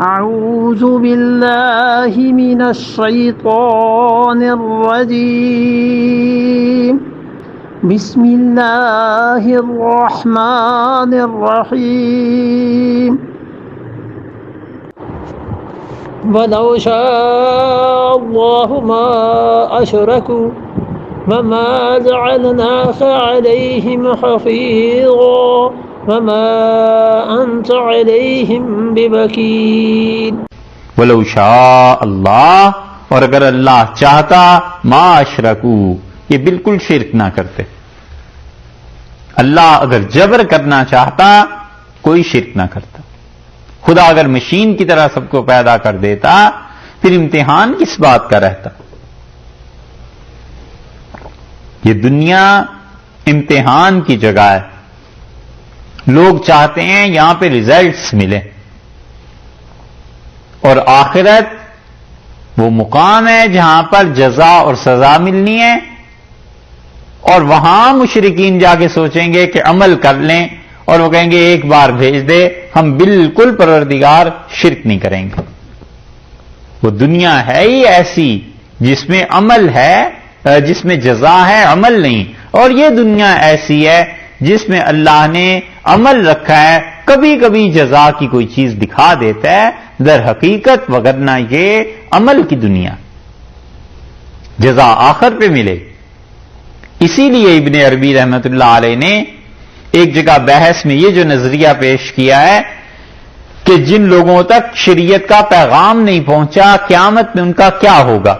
أعوذ بالله من الشيطان الرجيم بسم الله الرحمن الرحيم وَلَوْ شَاءَ اللَّهُ مَا أَشْرَكُوا وَمَا جَعَلْنَاكَ عَلَيْهِمْ حَفِيظًا وَمَا أَنْتَ عَلَيْهِمْ بِوَكِيلٍ وَلَوْ شَاءَ اللَّهُ، اور اگر اللہ چاہتا، ما اشرکوا، یہ بالکل شرک نہ کرتے۔ اللہ اگر جبر کرنا چاہتا کوئی شرک نہ کرتا۔ خدا اگر مشین کی طرح سب کو پیدا کر دیتا پھر امتحان کس بات کا رہتا؟ یہ دنیا امتحان کی جگہ ہے، لوگ چاہتے ہیں یہاں پہ ریزلٹس ملیں، اور آخرت وہ مقام ہے جہاں پر جزا اور سزا ملنی ہے، اور وہاں مشرکین جا کے سوچیں گے کہ عمل کر لیں، اور وہ کہیں گے ایک بار بھیج دے، ہم بالکل پروردگار شرک نہیں کریں گے۔ وہ دنیا ہے ہی ایسی جس میں عمل ہے، جس میں جزا ہے، عمل نہیں، اور یہ دنیا ایسی ہے جس میں اللہ نے عمل رکھا ہے، کبھی کبھی جزا کی کوئی چیز دکھا دیتا ہے، در حقیقت وگرنہ یہ عمل کی دنیا، جزا آخر پہ ملے۔ اسی لیے ابن عربی رحمۃ اللہ علیہ نے ایک جگہ بحث میں یہ جو نظریہ پیش کیا ہے کہ جن لوگوں تک شریعت کا پیغام نہیں پہنچا قیامت میں ان کا کیا ہوگا،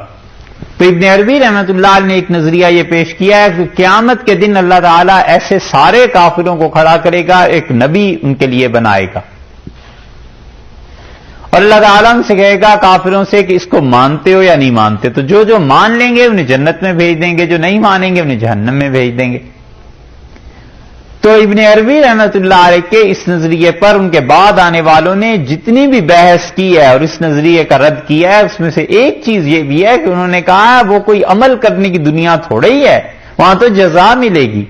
تو ابن عربی رحمۃ اللہ علیہ نے ایک نظریہ یہ پیش کیا ہے کہ قیامت کے دن اللہ تعالیٰ ایسے سارے کافروں کو کھڑا کرے گا، ایک نبی ان کے لیے بنائے گا، اور اللہ تعالیٰ ان سے کہے گا کافروں سے کہ اس کو مانتے ہو یا نہیں مانتے، تو جو مان لیں گے انہیں جنت میں بھیج دیں گے، جو نہیں مانیں گے انہیں جہنم میں بھیج دیں گے۔ تو ابن عربی رحمۃ اللہ علیہ کے اس نظریے پر ان کے بعد آنے والوں نے جتنی بھی بحث کی ہے اور اس نظریے کا رد کیا ہے، اس میں سے ایک چیز یہ بھی ہے کہ انہوں نے کہا وہ کوئی عمل کرنے کی دنیا تھوڑا ہی ہے، وہاں تو جزا ملے گی،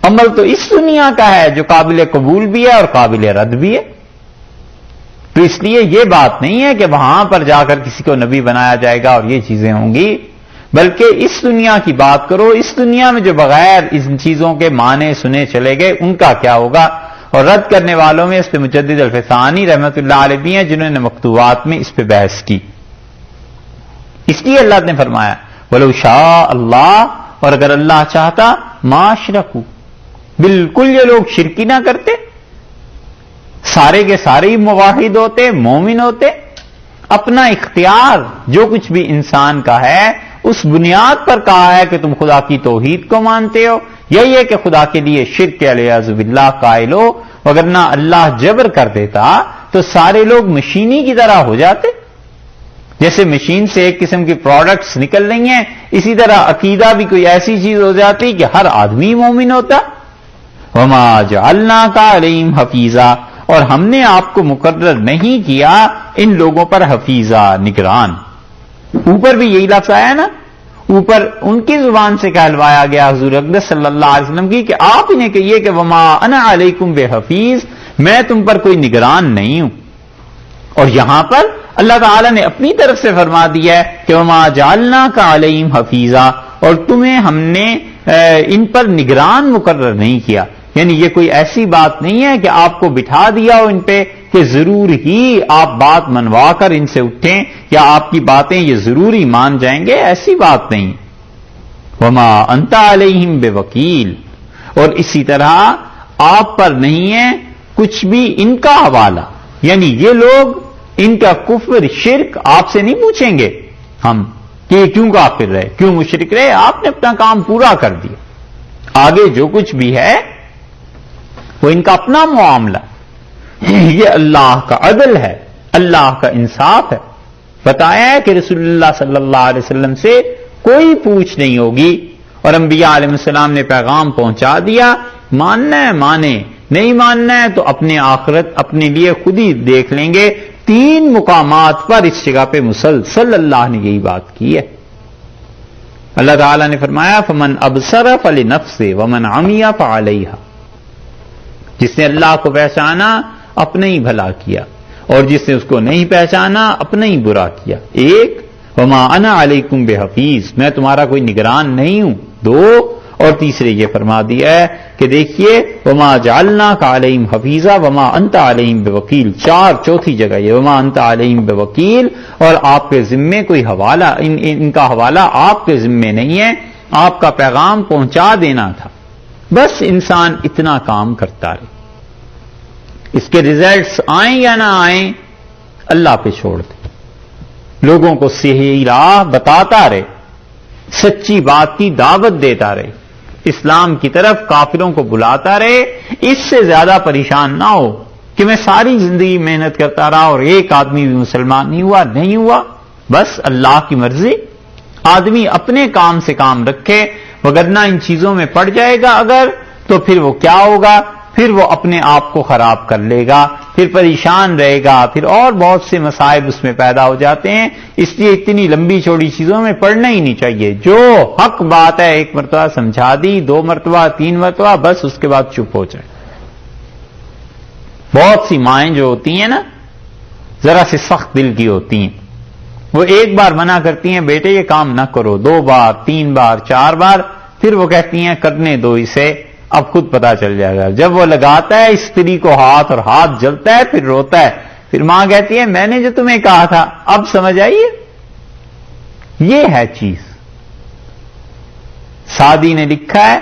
عمل تو اس دنیا کا ہے جو قابل قبول بھی ہے اور قابل رد بھی ہے۔ تو اس لیے یہ بات نہیں ہے کہ وہاں پر جا کر کسی کو نبی بنایا جائے گا اور یہ چیزیں ہوں گی، بلکہ اس دنیا کی بات کرو، اس دنیا میں جو بغیر ان چیزوں کے معنی سنے چلے گئے ان کا کیا ہوگا۔ اور رد کرنے والوں میں اس پہ مجدد الفسانی رحمۃ اللہ علیہ بھی ہیں جنہوں نے مکتوبات میں اس پہ بحث کی۔ اس لیے اللہ نے فرمایا وَلَوْ شَاءَ اللَّهُ، اور اگر اللہ چاہتا مَا أَشْرَكُوا، بالکل یہ لوگ شرکی نہ کرتے، سارے کے سارے ہی موحد ہوتے، مومن ہوتے۔ اپنا اختیار جو کچھ بھی انسان کا ہے اس بنیاد پر کہا ہے کہ تم خدا کی توحید کو مانتے ہو، یہی ہے کہ خدا کے لیے شرک کے علیاذ باللہ قائل ہو، وگرنہ اللہ جبر کر دیتا تو سارے لوگ مشینی کی طرح ہو جاتے۔ جیسے مشین سے ایک قسم کی پروڈکٹس نکل رہی ہیں، اسی طرح عقیدہ بھی کوئی ایسی چیز ہو جاتی کہ ہر آدمی مومن ہوتا۔ وَمَا جَعَلْنَاكَ عَلَيْهِمْ حَفِيظًا، اور ہم نے آپ کو مقرر نہیں کیا ان لوگوں پر حفیظہ، نگران۔ اوپر بھی یہی لفظ آیا نا، اوپر ان کی زبان سے کہلوایا گیا حضور اقدس صلی اللہ علیہ وسلم کی کہ آپ انہیں کہیے کہ وما انا علیکم بحفیظ، میں تم پر کوئی نگران نہیں ہوں۔ اور یہاں پر اللہ تعالیٰ نے اپنی طرف سے فرما دیا ہے کہ وما جعلناک علیہم حفیظا، اور تمہیں ہم نے ان پر نگران مقرر نہیں کیا، یعنی یہ کوئی ایسی بات نہیں ہے کہ آپ کو بٹھا دیا ہو ان پہ کہ ضرور ہی آپ بات منوا کر ان سے اٹھیں یا آپ کی باتیں یہ ضروری مان جائیں گے، ایسی بات نہیں۔ وما انت علیہم بوکیل، اور اسی طرح آپ پر نہیں ہے کچھ بھی ان کا حوالہ، یعنی یہ لوگ ان کا کفر شرک آپ سے نہیں پوچھیں گے ہم کہ یہ کیوں کافر رہے، کیوں مشرک رہے، آپ نے اپنا کام پورا کر دیا، آگے جو کچھ بھی ہے وہ ان کا اپنا معاملہ، یہ اللہ کا عدل ہے، اللہ کا انصاف ہے۔ بتایا ہے کہ رسول اللہ صلی اللہ علیہ وسلم سے کوئی پوچھ نہیں ہوگی، اور انبیاء علیہ السلام نے پیغام پہنچا دیا، ماننا ہے مانے، نہیں ماننا ہے تو اپنے آخرت اپنے لیے خود ہی دیکھ لیں گے۔ 3 مقامات پر اس جگہ پہ مسلسل اللہ نے یہی بات کی ہے۔ اللہ تعالیٰ نے فرمایا فمن ابصر فلنفسه ومن عمی فعلیہا، جس نے اللہ کو پہچانا اپنے ہی بھلا کیا، اور جس نے اس کو نہیں پہچانا اپنا ہی برا کیا. ایک وما انا علیکم بحفیظ، میں تمہارا کوئی نگران نہیں ہوں. دو، اور تیسرے یہ فرما دیا ہے کہ دیکھیے وما جعلناک علیہم حفیظا وما انت علیہم بوکیل. چوتھی جگہ یہ وما انت علیہم بوکیل، اور آپ کے ذمے کوئی حوالہ ان کا حوالہ آپ کے ذمے نہیں ہے، آپ کا پیغام پہنچا دینا تھا. بس انسان اتنا کام کرتا رہے، اس کے ریزلٹس آئیں یا نہ آئیں اللہ پہ چھوڑ دے. لوگوں کو صحیح راہ بتاتا رہے، سچی بات کی دعوت دیتا رہے، اسلام کی طرف کافروں کو بلاتا رہے. اس سے زیادہ پریشان نہ ہو کہ میں ساری زندگی محنت کرتا رہا اور ایک آدمی بھی مسلمان نہیں ہوا. بس اللہ کی مرضی. آدمی اپنے کام سے کام رکھے، وگرنہ ان چیزوں میں پڑ جائے گا اگر، تو پھر وہ کیا ہوگا، پھر وہ اپنے آپ کو خراب کر لے گا، پھر پریشان رہے گا، پھر اور بہت سے مصائب اس میں پیدا ہو جاتے ہیں. اس لیے اتنی لمبی چوڑی چیزوں میں پڑھنا ہی نہیں چاہیے. جو حق بات ہے ایک مرتبہ سمجھا دی، 2 مرتبہ 3 مرتبہ، بس اس کے بعد چپ ہو جائے. بہت سی مائیں جو ہوتی ہیں نا ذرا سے سخت دل کی ہوتی ہیں، وہ ایک بار منع کرتی ہیں بیٹے یہ کام نہ کرو، 2 بار 3 بار 4 بار، پھر وہ کہتی ہیں کرنے دو اسے، اب خود پتا چل جائے گا. جب وہ لگاتا ہے استری کو ہاتھ اور ہاتھ جلتا ہے، پھر روتا ہے، پھر ماں کہتی ہے میں نے جو تمہیں کہا تھا اب سمجھ آئیے. یہ ہے چیز. سعدی نے لکھا ہے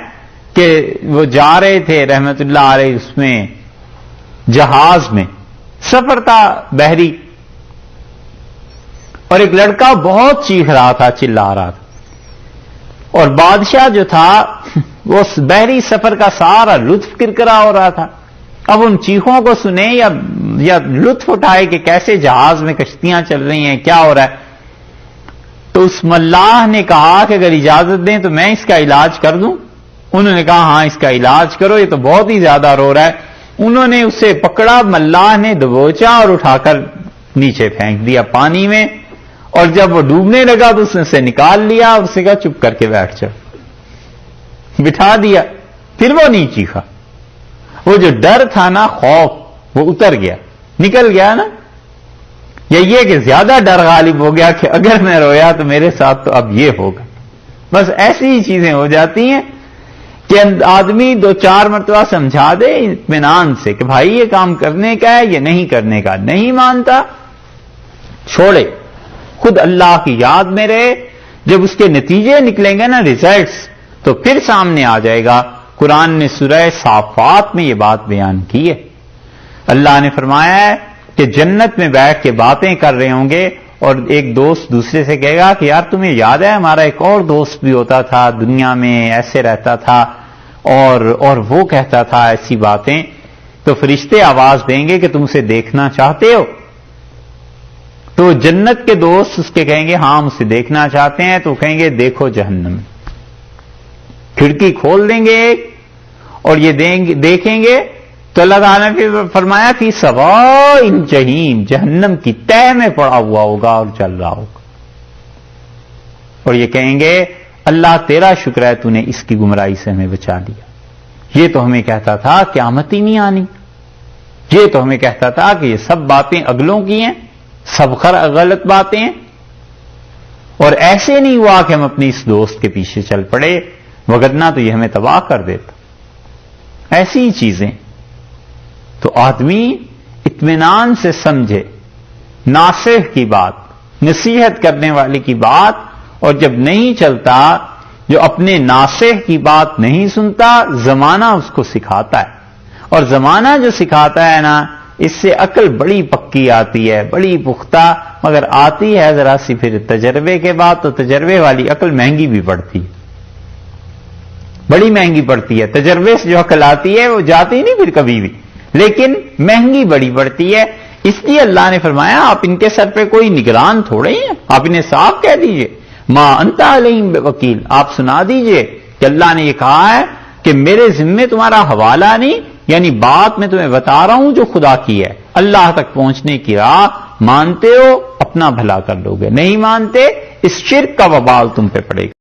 کہ وہ جا رہے تھے رحمت اللہ علیہ اس میں جہاز میں، سفر تھا بحری، اور ایک لڑکا بہت چیخ رہا تھا، چلا رہا تھا، اور بادشاہ جو تھا وہ بحری سفر کا سارا لطف کرکرا ہو رہا تھا. اب ان چیخوں کو سنے یا لطف اٹھائے کہ کیسے جہاز میں کشتیاں چل رہی ہیں، کیا ہو رہا ہے. تو اس ملاح نے کہا کہ اگر اجازت دیں تو میں اس کا علاج کر دوں. انہوں نے کہا ہاں اس کا علاج کرو، یہ تو بہت ہی زیادہ رو رہا ہے. انہوں نے اسے پکڑا، ملاح نے دبوچا اور اٹھا کر نیچے پھینک دیا پانی میں، اور جب وہ ڈوبنے لگا تو اس نے اسے نکال لیا اور اسے کہا چپ کر کے بیٹھ جاؤ، بٹھا دیا. پھر وہ نہیں چیخا. وہ جو ڈر تھا نا، خوف، وہ اتر گیا، نکل گیا نا. یا یہ کہ زیادہ ڈر غالب ہو گیا کہ اگر میں رویا تو میرے ساتھ تو اب یہ ہوگا. بس ایسی ہی چیزیں ہو جاتی ہیں کہ آدمی 2-4 مرتبہ سمجھا دے اطمینان سے کہ بھائی یہ کام کرنے کا ہے، یہ نہیں کرنے کا. نہیں مانتا، چھوڑے، خود اللہ کی یاد میں رہے. جب اس کے نتیجے نکلیں گے نا، ریزلٹس، تو پھر سامنے آ جائے گا. قرآن نے سورہ صافات میں یہ بات بیان کی ہے. اللہ نے فرمایا ہے کہ جنت میں بیٹھ کے باتیں کر رہے ہوں گے، اور ایک دوست دوسرے سے کہے گا کہ یار تمہیں یاد ہے ہمارا ایک اور دوست بھی ہوتا تھا دنیا میں، ایسے رہتا تھا اور وہ کہتا تھا ایسی باتیں. تو فرشتے آواز دیں گے کہ تم اسے دیکھنا چاہتے ہو. تو جنت کے دوست اس کے کہیں گے ہاں ہم اسے دیکھنا چاہتے ہیں. تو کہیں گے دیکھو جہنم. کھڑکی کھول دیں گے ایک اور یہ دیکھیں گے تو اللہ تعالیٰ نے فرمایا فی سواء جہیم، جہنم کی تہہ میں پڑا ہوا ہوگا اور جل رہا ہوگا. اور یہ کہیں گے اللہ تیرا شکر ہے تو نے اس کی گمراہی سے ہمیں بچا لیا. یہ تو ہمیں کہتا تھا قیامت ہی نہیں آنی، یہ تو ہمیں کہتا تھا کہ یہ سب باتیں اگلوں کی ہیں، سب غلط باتیں ہیں. اور ایسے نہیں ہوا کہ ہم اپنی اس دوست کے پیچھے چل پڑے، وگرنہ تو یہ ہمیں تباہ کر دیتا. ایسی ہی چیزیں. تو آدمی اطمینان سے سمجھے ناصح کی بات، نصیحت کرنے والے کی بات، اور جب نہیں چلتا، جو اپنے ناصح کی بات نہیں سنتا، زمانہ اس کو سکھاتا ہے. اور زمانہ جو سکھاتا ہے نا، اس سے عقل بڑی پکی آتی ہے، بڑی پختہ، مگر آتی ہے ذرا سی پھر تجربے کے بعد. تو تجربے والی عقل مہنگی بھی پڑتی ہے، بڑی مہنگی پڑتی ہے. تجربے سے جو عقل آتی ہے وہ جاتی نہیں پھر کبھی بھی، لیکن مہنگی بڑی پڑتی ہے. اس لیے اللہ نے فرمایا آپ ان کے سر پہ کوئی نگران تھوڑے ہیں، آپ انہیں صاف کہہ دیجئے ما انت علیہم بوکیل. آپ سنا دیجئے کہ اللہ نے یہ کہا ہے کہ میرے ذمے تمہارا حوالہ نہیں، یعنی بات میں تمہیں بتا رہا ہوں جو خدا کی ہے. اللہ تک پہنچنے کی راہ مانتے ہو اپنا بھلا کر لو گے، نہیں مانتے اس شرک کا وبال تم پہ پڑے گا.